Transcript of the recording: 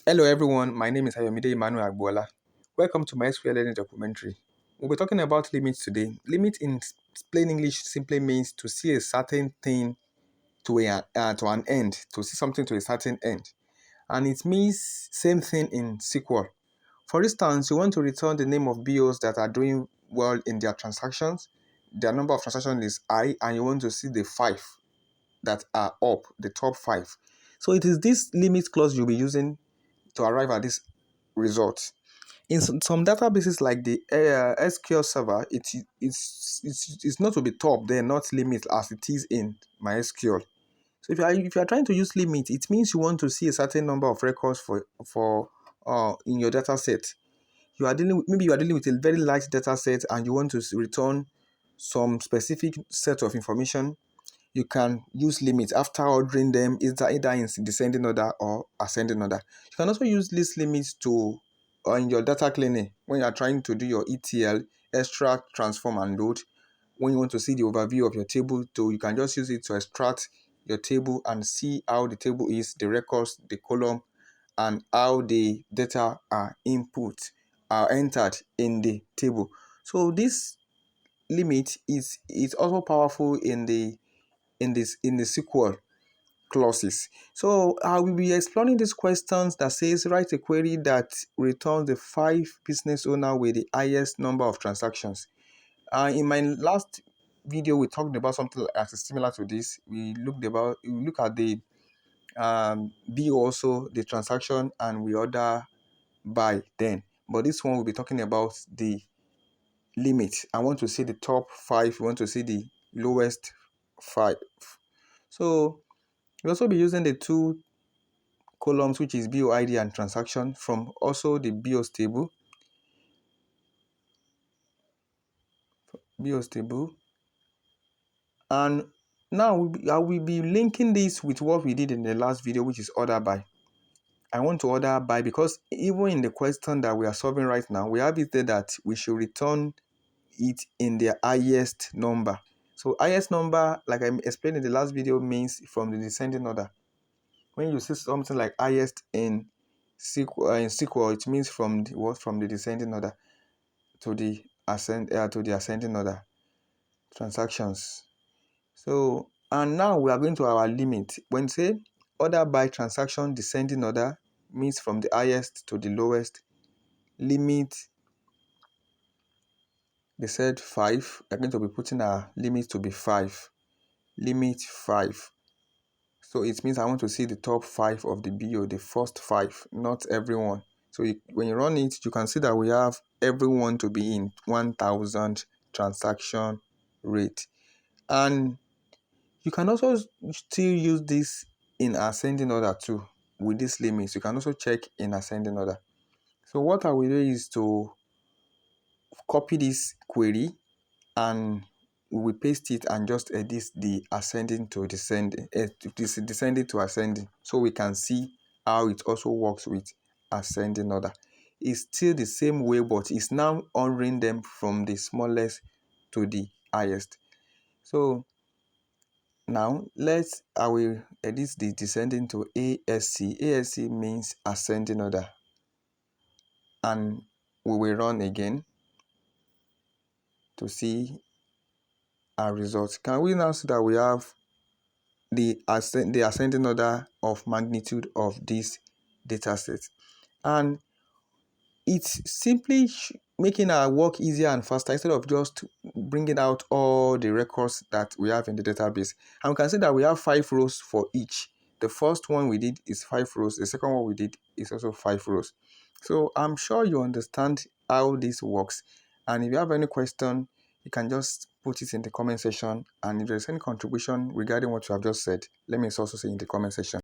Hello everyone, my name is Ayomide Emmanuel Agbola. Welcome to my SQL Learning documentary. We'll be talking about limits today. Limit in plain English simply means to see a certain thing to an end, to see something to a certain end. And it means same thing in SQL. For instance, you want to return the name of BOs that are doing well in their transactions. Their number of transactions is I, and you want to see the 5 that are up, the top 5. So it is this limit clause you'll be using to arrive at this result. In some databases like the SQL Server, it's not to be top there, not limit as it is in MySQL. So if you are trying to use limit, it means you want to see a certain number of records for in your data set. Maybe you are dealing with a very large data set and you want to return some specific set of information. You can use limit after ordering them either in descending order or ascending order. You can also use list limits to in your data cleaning when you are trying to do your ETL, extract, transform, and load. When you want to see the overview of your table, you can just use it to extract your table and see how the table is, the records, the column, and how the data are entered in the table. So this limit is also powerful in the SQL clauses. So I will be exploring these questions that says write a query that returns the 5 business owner with the highest number of transactions. In my last video, we talked about something as similar to this. We look at the B also the transaction and we order by then. But this one will be talking about the limit. I want to see the top 5. We want to see the lowest 5. So we'll also be using the two columns, which is BOID and transaction, from also the BOS table. And now I will be linking this with what we did in the last video, which is order by. I want to order by because even in the question that we are solving right now, we have it there that we should return it in the highest number. So highest number, like I explained in the last video, means from the descending order. When you see something like highest in SQL, it means from the descending order to the ascending order transactions. So and now we are going to our limit. When say order by transaction descending order means from the highest to the lowest. Limit, they said 5. We're going to be putting our limit to be 5. Limit 5. So it means I want to see the top 5 of the BO, the first 5, not everyone. So when you run it, you can see that we have everyone to be in 1000 transaction rate. And you can also still use this in ascending order too with these limits. You can also check in ascending order. So what I will do is to copy this query and we will paste it and just edit the ascending to descending, descending to ascending, so we can see how it also works with ascending order. It's still the same way, but it's now ordering them from the smallest to the highest. So now I will edit the descending to ASC. ASC means ascending order, and we will run again to see our results. Can we now see that we have the ascending order of magnitude of this data set? And it's simply making our work easier and faster instead of just bringing out all the records that we have in the database. And we can see that we have 5 rows for each. The first one we did is 5 rows. The second one we did is also 5 rows. So I'm sure you understand how this works. And if you have any question, you can just put it in the comment section. And if there's any contribution regarding what you have just said, let me also say in the comment section.